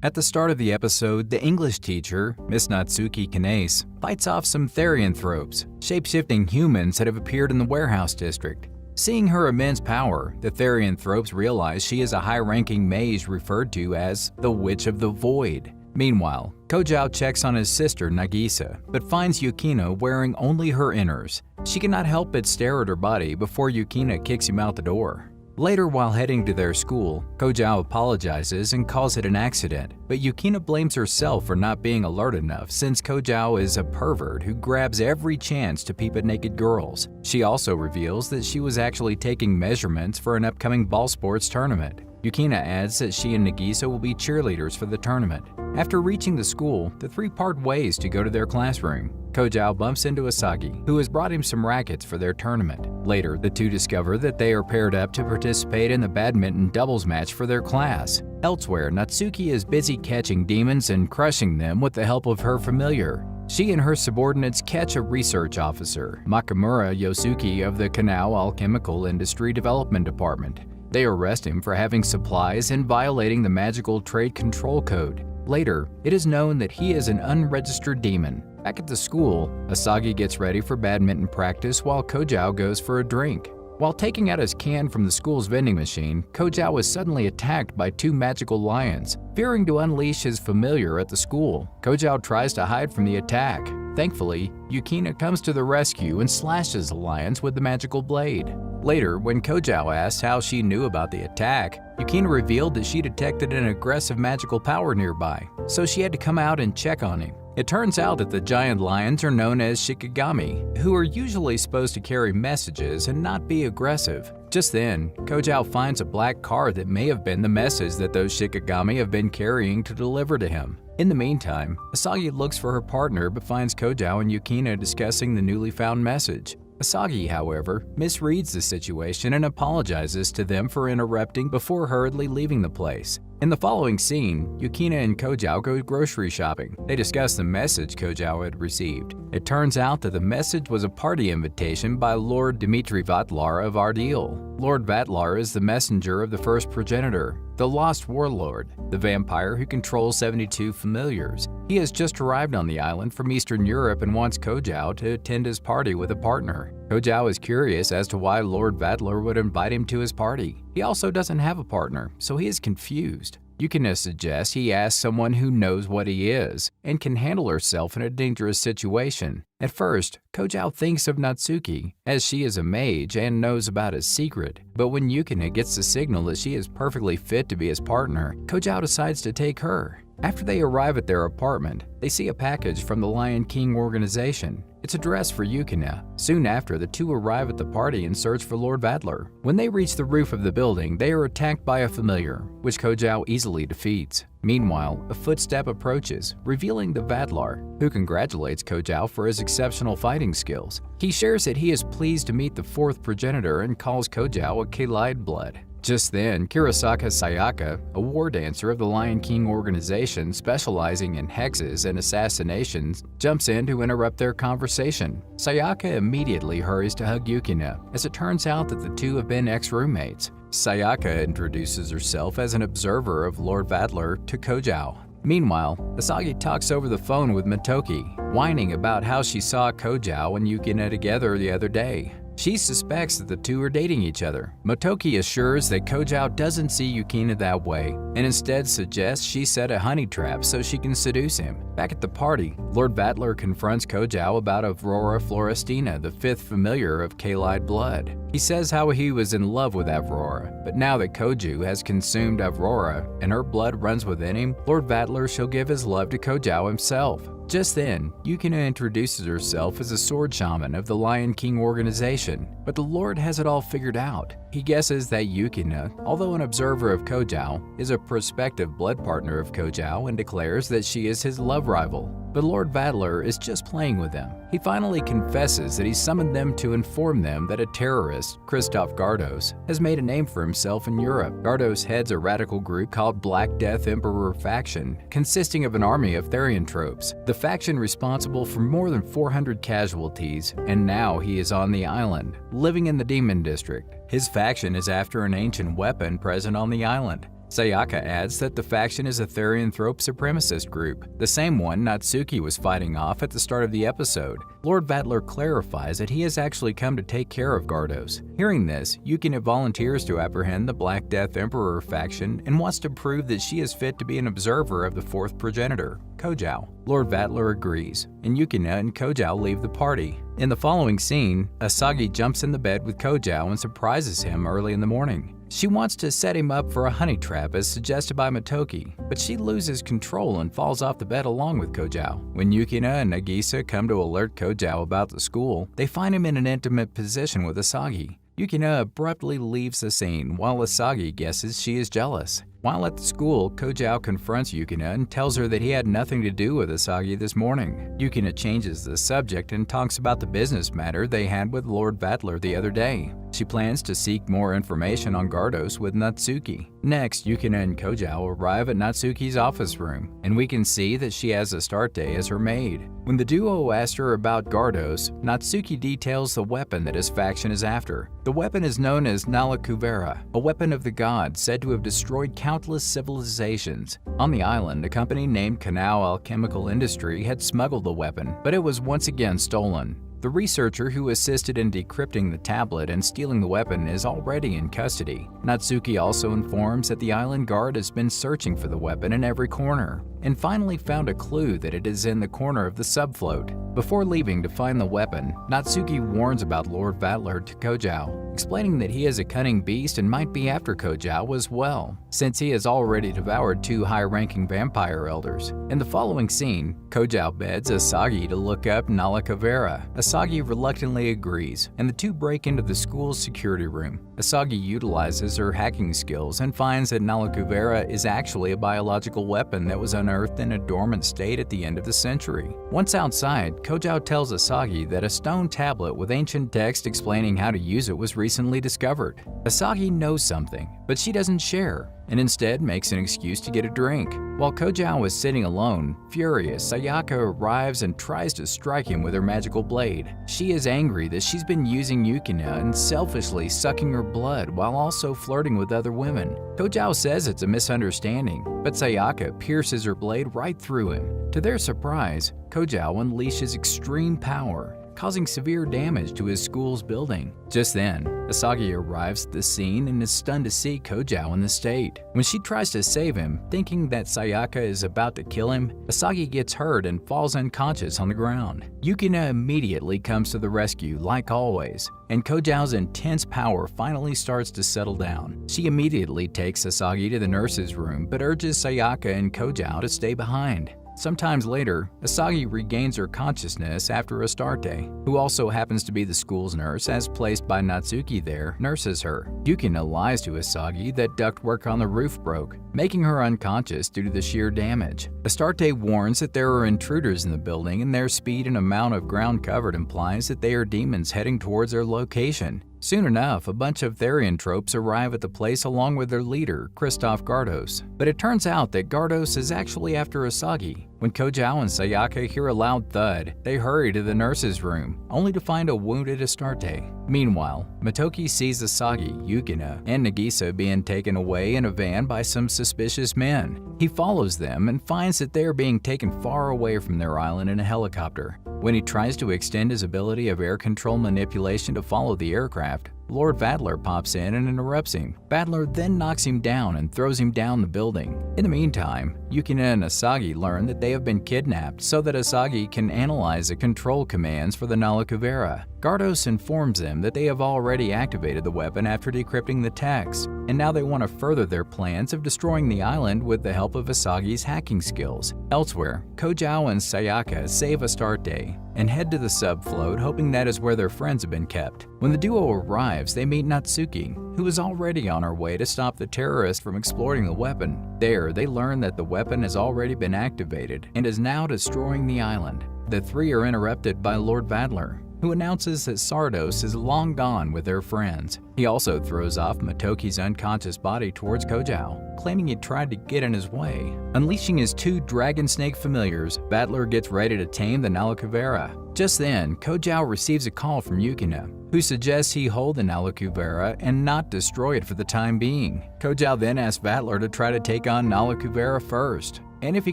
At the start of the episode, the English teacher, Miss Natsuki Kanase, fights off some therianthropes, shape-shifting humans that have appeared in the warehouse district. Seeing her immense power, the therianthropes realize she is a high-ranking mage referred to as the Witch of the Void. Meanwhile, Kojou checks on his sister Nagisa, but finds Yukina wearing only her inners. She cannot help but stare at her body before Yukina kicks him out the door. Later, while heading to their school, Kojou apologizes and calls it an accident, but Yukina blames herself for not being alert enough since Kojou is a pervert who grabs every chance to peep at naked girls. She also reveals that she was actually taking measurements for an upcoming ball sports tournament. Yukina adds that she and Nagisa will be cheerleaders for the tournament. After reaching the school, the three part ways to go to their classroom. Kojou bumps into Asagi, who has brought him some rackets for their tournament. Later, the two discover that they are paired up to participate in the badminton doubles match for their class. Elsewhere, Natsuki is busy catching demons and crushing them with the help of her familiar. She and her subordinates catch a research officer, Makamura Yosuke of the Kanao Alchemical Industry Development Department. They arrest him for having supplies and violating the Magical Trade Control Code. Later, it is known that he is an unregistered demon. Back at the school, Asagi gets ready for badminton practice while Kojou goes for a drink. While taking out his can from the school's vending machine, Kojou is suddenly attacked by two magical lions. Fearing to unleash his familiar at the school, Kojou tries to hide from the attack. Thankfully, Yukina comes to the rescue and slashes the lions with the magical blade. Later, when Kojou asks how she knew about the attack, Yukina revealed that she detected an aggressive magical power nearby, so she had to come out and check on him. It turns out that the giant lions are known as Shikigami, who are usually supposed to carry messages and not be aggressive. Just then, Kojou finds a black car that may have been the message that those Shikigami have been carrying to deliver to him. In the meantime, Asagi looks for her partner but finds Kojou and Yukina discussing the newly found message. Asagi, however, misreads the situation and apologizes to them for interrupting before hurriedly leaving the place. In the following scene, Yukina and Kojou go grocery shopping. They discuss the message Kojou had received. It turns out that the message was a party invitation by Lord Dmitry Vatlar of Ardil. Lord Vatlar is the messenger of the first progenitor, the Lost Warlord, the vampire who controls 72 familiars. He has just arrived on the island from Eastern Europe and wants Kojou to attend his party with a partner. Kojou is curious as to why Lord Vatlar would invite him to his party. He also doesn't have a partner, so he is confused. Yukina suggests he asks someone who knows what he is and can handle herself in a dangerous situation. At first, Kojou thinks of Natsuki, as she is a mage and knows about his secret, but when Yukina gets the signal that she is perfectly fit to be his partner, Kojou decides to take her. After they arrive at their apartment, they see a package from the Lion King organization. It's addressed for Yukina. Soon after, the two arrive at the party and search for Lord Vatlar. When they reach the roof of the building, they are attacked by a familiar, which Kojou easily defeats. Meanwhile, a footstep approaches, revealing the Vatlar, who congratulates Kojou for his exceptional fighting skills. He shares that he is pleased to meet the fourth progenitor and calls Kojou a Kalide blood. Just then, Kurosaka Sayaka, a war dancer of the Lion King organization specializing in hexes and assassinations, jumps in to interrupt their conversation. Sayaka immediately hurries to hug Yukina, as it turns out that the two have been ex-roommates. Sayaka introduces herself as an observer of Lord Vatlar to Kojou. Meanwhile, Asagi talks over the phone with Motoki, whining about how she saw Kojou and Yukina together the other day. She suspects that the two are dating each other. Motoki assures that Kojou doesn't see Yukina that way, and instead suggests she set a honey trap so she can seduce him. Back at the party, Lord Vatlar confronts Kojou about Aurora Florestina, the fifth familiar of Kalide blood. He says how he was in love with Aurora, but now that Kojou has consumed Aurora and her blood runs within him, Lord Vatlar shall give his love to Kojou himself. Just then, Yukina introduces herself as a sword-shaman of the Lion King organization, but the Lord has it all figured out. He guesses that Yukina, although an observer of Kojou, is a prospective blood partner of Kojou and declares that she is his love rival. But Lord Vatlar is just playing with them. He finally confesses that he summoned them to inform them that a terrorist, Christoph Gardos, has made a name for himself in Europe. Gardos heads a radical group called Black Death Emperor Faction, consisting of an army of therianthropes. The faction responsible for more than 400 casualties, and now he is on the island, living in the Demon District. His faction is after an ancient weapon present on the island. Sayaka adds that the faction is a therianthrope supremacist group, the same one Natsuki was fighting off at the start of the episode. Lord Vatler clarifies that he has actually come to take care of Gardos. Hearing this, Yukina volunteers to apprehend the Black Death Emperor faction and wants to prove that she is fit to be an observer of the fourth progenitor, Kojou. Lord Vatler agrees, and Yukina and Kojou leave the party. In the following scene, Asagi jumps in the bed with Kojou and surprises him early in the morning. She wants to set him up for a honey trap as suggested by Motoki, but she loses control and falls off the bed along with Kojou. When Yukina and Nagisa come to alert Kojou about the school, they find him in an intimate position with Asagi. Yukina abruptly leaves the scene while Asagi guesses she is jealous. While at the school, Kojou confronts Yukina and tells her that he had nothing to do with Asagi this morning. Yukina changes the subject and talks about the business matter they had with Lord Vatler the other day. She plans to seek more information on Gardos with Natsuki. Next, Yukina and Kojou arrive at Natsuki's office room, and we can see that she has Astarte as her maid. When the duo asks her about Gardos, Natsuki details the weapon that his faction is after. The weapon is known as Nalakuvera, a weapon of the gods said to have destroyed countless civilizations. On the island, a company named Kanao Alchemical Industry had smuggled the weapon, but it was once again stolen. The researcher who assisted in decrypting the tablet and stealing the weapon is already in custody. Natsuki also informs that the island guard has been searching for the weapon in every corner, and finally found a clue that it is in the corner of the subfloat. Before leaving to find the weapon, Natsuki warns about Lord Vatler to Kojou, explaining that he is a cunning beast and might be after Kojou as well, since he has already devoured 2 high-ranking vampire elders. In the following scene, Kojou begs Asagi to look up Nalakuvera. Asagi reluctantly agrees, and the two break into the school's security room. Asagi utilizes her hacking skills and finds that Nalakuvera is actually a biological weapon that was unearthed in a dormant state at the end of the century. Once outside, Kojou tells Asagi that a stone tablet with ancient text explaining how to use it was recently discovered. Asagi knows something, but she doesn't share, and instead makes an excuse to get a drink. While Kojou is sitting alone, furious, Sayaka arrives and tries to strike him with her magical blade. She is angry that she's been using Yukina and selfishly sucking her blood while also flirting with other women. Kojou says it's a misunderstanding, but Sayaka pierces her blade right through him. To their surprise, Kojou unleashes extreme power, causing severe damage to his school's building. Just then, Asagi arrives at the scene and is stunned to see Kojou in the state. When she tries to save him, thinking that Sayaka is about to kill him, Asagi gets hurt and falls unconscious on the ground. Yukina immediately comes to the rescue like always, and Kojou's intense power finally starts to settle down. She immediately takes Asagi to the nurse's room but urges Sayaka and Kojou to stay behind. Sometimes later, Asagi regains her consciousness after Astarte, who also happens to be the school's nurse as placed by Natsuki there, nurses her. Yukina lies to Asagi that ductwork on the roof broke, making her unconscious due to the sheer damage. Astarte warns that there are intruders in the building and their speed and amount of ground covered implies that they are demons heading towards their location. Soon enough, a bunch of therianthropes arrive at the place along with their leader, Christoph Gardos. But it turns out that Gardos is actually after Asagi. When Kojou and Sayaka hear a loud thud, they hurry to the nurse's room, only to find a wounded Astarte. Meanwhile, Motoki sees Asagi, Yukina, and Nagisa being taken away in a van by some suspicious men. He follows them and finds that they are being taken far away from their island in a helicopter. When he tries to extend his ability of air control manipulation to follow the aircraft, Lord Vatler pops in and interrupts him. Vatler then knocks him down and throws him down the building. In the meantime, Yukina and Asagi learn that they have been kidnapped so that Asagi can analyze the control commands for the Nalakuvera. Gardos informs them that they have already activated the weapon after decrypting the text, and now they want to further their plans of destroying the island with the help of Asagi's hacking skills. Elsewhere, Kojou and Sayaka save Astarte and head to the subfloat, hoping that is where their friends have been kept. When the duo arrives, they meet Natsuki, who is already on her way to stop the terrorists from exploiting the weapon. There, they learn that the weapon has already been activated and is now destroying the island. The three are interrupted by Lord Vatler, who announces that Sardos is long gone with their friends. He also throws off Motoki's unconscious body towards Kojou, claiming he tried to get in his way. Unleashing his 2 dragon snake familiars, Battler gets ready to tame the Nalakuvera. Just then, Kojou receives a call from Yukina, who suggests he hold the Nalakuvera and not destroy it for the time being. Kojou then asks Battler to try to take on Nalakuvera first, and if he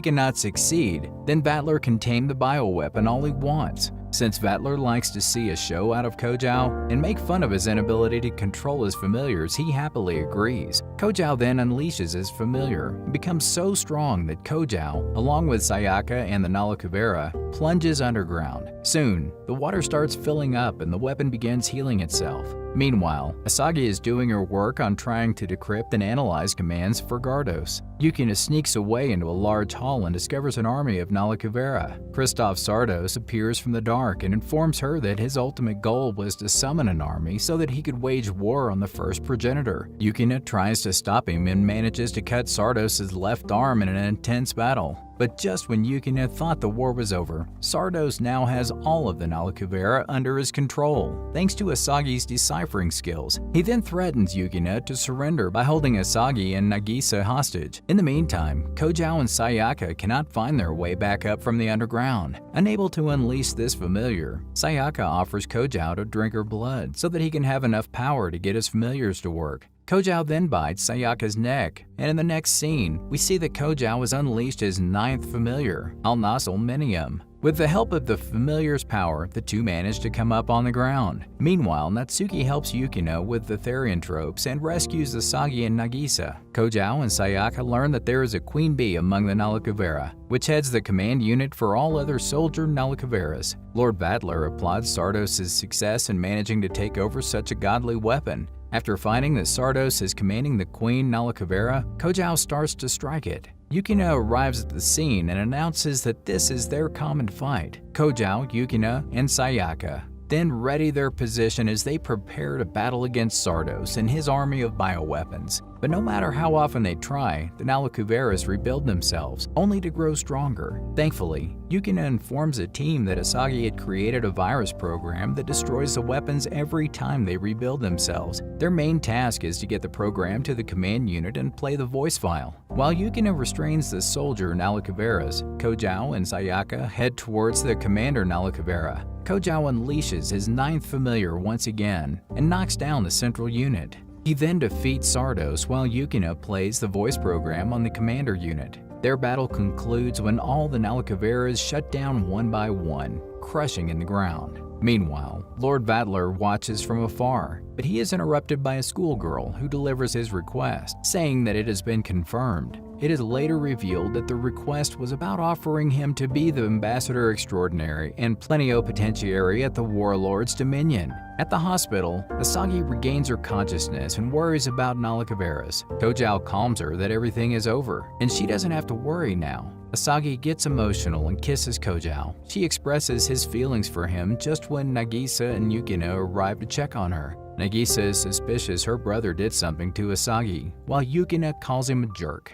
cannot succeed, then Battler can tame the bioweapon all he wants. Since Battler likes to see a show out of Kojou and make fun of his inability to control his familiars, he happily agrees. Kojou then unleashes his familiar and becomes so strong that Kojou, along with Sayaka and the Nalakuvera, plunges underground. Soon, the water starts filling up and the weapon begins healing itself. Meanwhile, Asagi is doing her work on trying to decrypt and analyze commands for Gardos. Yukina sneaks away into a large hall and discovers an army of Nalakuvera. Christoph Sardos appears from the dark and informs her that his ultimate goal was to summon an army so that he could wage war on the first progenitor. Yukina tries to stop him and manages to cut Sardos' left arm in an intense battle. But just when Yukina thought the war was over, Sardos now has all of the Nalakuvera under his control, thanks to Asagi's deciphering skills. He then threatens Yukina to surrender by holding Asagi and Nagisa hostage. In the meantime, Kojou and Sayaka cannot find their way back up from the underground. Unable to unleash this familiar, Sayaka offers Kojou to drink her blood so that he can have enough power to get his familiars to work. Kojou then bites Sayaka's neck, and in the next scene, we see that Kojou has unleashed his 9th familiar, Al-Nasl Minium. With the help of the familiar's power, the two manage to come up on the ground. Meanwhile, Natsuki helps Yukina with the therianthropes and rescues Asagi and Nagisa. Kojou and Sayaka learn that there is a queen bee among the Nalakuvera, which heads the command unit for all other soldier Nalakuveras. Lord Battler applauds Sardos' success in managing to take over such a godly weapon. After finding that Sardos is commanding the Queen Nalakuvera, Kojou starts to strike it. Yukina arrives at the scene and announces that this is their common fight. Kojou, Yukina, and Sayaka then ready their position as they prepare to battle against Sardos and his army of bioweapons. But no matter how often they try, the Nalakuveras rebuild themselves, only to grow stronger. Thankfully, Yukina informs the team that Asagi had created a virus program that destroys the weapons every time they rebuild themselves. Their main task is to get the program to the command unit and play the voice file. While Yukina restrains the soldier Nalakuveras, Kojou and Sayaka head towards the commander Nalakuvera. Kojou unleashes his 9th familiar once again and knocks down the central unit. He then defeats Sardos while Yukina plays the voice program on the commander unit. Their battle concludes when all the Nalakuveras shut down one by one, crushing in the ground. Meanwhile, Lord Battler watches from afar, but he is interrupted by a schoolgirl who delivers his request, saying that it has been confirmed. It is later revealed that the request was about offering him to be the ambassador extraordinary and plenipotentiary at the warlord's dominion. At the hospital, Asagi regains her consciousness and worries about Nalakuveras. Kojou calms her that everything is over, and she doesn't have to worry now. Asagi gets emotional and kisses Kojou. She expresses his feelings for him just when Nagisa and Yukina arrive to check on her. Nagisa is suspicious her brother did something to Asagi, while Yukina calls him a jerk.